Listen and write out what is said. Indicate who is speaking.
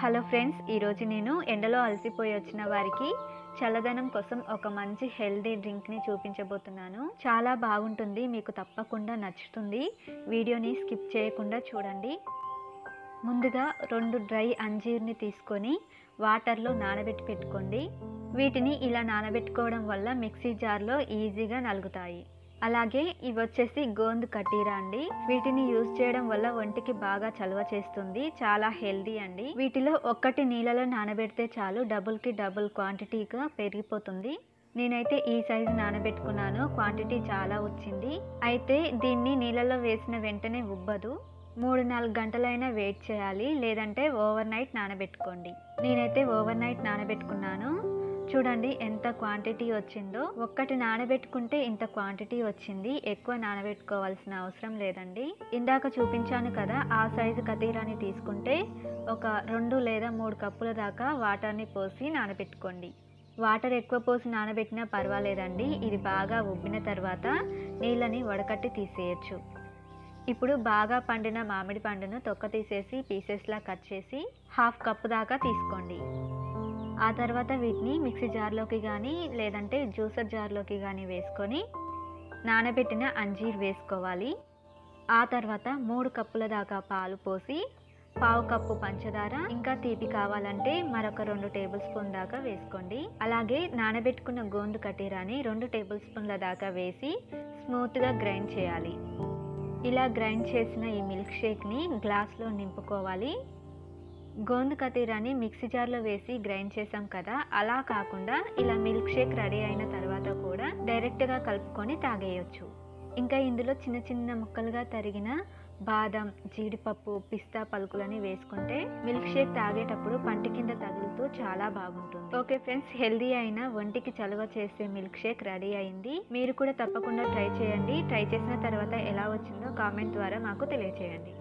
Speaker 1: Hello friends, ఈరోజు నేను ఎండలో అలసిపోయి వచ్చిన వారికి చల్లదనం కోసం ఒక మంచి హెల్దీ డ్రింక్ని చూపించబోతున్నాను. చాలా బాగుంటుంది, మీకు తప్పకుండా నచ్చుతుంది. వీడియోని స్కిప్ చేయకుండా చూడండి. ముందుగా 2 డ్రై అంజీర్ని తీసుకొని వాటర్లో నానబెట్టి పెట్టుకోండి. వీటిని ఇలా నానబెట్టుకోవడం వల్ల మిక్సీ జార్లో ఈజీగా నలుగుతాయి. అలాగే ఇవి వచ్చేసి గోంద్ కటీరా అండి. వీటిని యూజ్ చేయడం వల్ల ఒంటికి బాగా చలువ చేస్తుంది, చాలా హెల్దీ అండి. వీటిలో ఒక్కటి నీళ్ళలో నానబెడితే చాలు, డబుల్కి డబుల్ క్వాంటిటీగా పెరిగిపోతుంది. నేనైతే ఈ సైజు నానబెట్టుకున్నాను, క్వాంటిటీ చాలా వచ్చింది. అయితే దీన్ని నీళ్ళలో వేసిన వెంటనే ఉబ్బదు, 3-4 గంటలైనా వెయిట్ చేయాలి, లేదంటే ఓవర్ నైట్ నానబెట్టుకోండి. నేనైతే ఓవర్ నైట్ నానబెట్టుకున్నాను. చూడండి ఎంత క్వాంటిటీ వచ్చిందో. ఒక్కటి నానబెట్టుకుంటే ఇంత క్వాంటిటీ వచ్చింది, ఎక్కువ నానబెట్టుకోవాల్సిన అవసరం లేదండి. ఇందాక చూపించాను కదా, ఆ సైజు కతీరాని తీసుకుంటే ఒక 2 లేదా 3 కప్పుల దాకా వాటర్ని పోసి నానబెట్టుకోండి. వాటర్ ఎక్కువ పోసి నానబెట్టినా పర్వాలేదండి. ఇది బాగా ఉబ్బిన తర్వాత నీళ్ళని వడకట్టి తీసేయచ్చు. ఇప్పుడు బాగా పండిన మామిడి పండును తొక్క తీసేసి పీసెస్లా కట్ చేసి 1/2 కప్పు దాకా తీసుకోండి. ఆ తర్వాత వీటిని మిక్సీ జార్లోకి కానీ లేదంటే జ్యూసర్ జార్లోకి కానీ వేసుకొని నానబెట్టిన అంజీర్ వేసుకోవాలి. ఆ తర్వాత 3 కప్పుల దాకా పాలు పోసి 1/2 కప్పు పంచదార, ఇంకా తీపి కావాలంటే మరొక 2 టేబుల్ స్పూన్ దాకా వేసుకోండి. అలాగే నానబెట్టుకున్న గోంద్ కటీరాని 2 టేబుల్ స్పూన్ల దాకా వేసి స్మూత్గా గ్రైండ్ చేయాలి. ఇలా గ్రైండ్ చేసిన ఈ మిల్క్ షేక్ని గ్లాస్లో నింపుకోవాలి. గోంద్ కతీరాని మిక్సీ జార్లో వేసి గ్రైండ్ చేసాం కదా, అలా కాకుండా ఇలా మిల్క్ షేక్ రెడీ అయిన తర్వాత కూడా డైరెక్ట్గా కలుపుకొని తాగేయచ్చు. ఇంకా ఇందులో చిన్న చిన్న ముక్కలుగా తరిగిన బాదం, జీడిపప్పు, పిస్తా పలుకులని వేసుకుంటే మిల్క్ షేక్ తాగేటప్పుడు పంటి కింద తగులుతూ చాలా బాగుంటుంది. ఓకే ఫ్రెండ్స్, హెల్దీ అయిన ఒంటికి చలువ చేసే మిల్క్ షేక్ రెడీ అయింది. మీరు కూడా తప్పకుండా ట్రై చేయండి. ట్రై చేసిన తర్వాత ఎలా వచ్చిందో కామెంట్ ద్వారా మాకు తెలియచేయండి.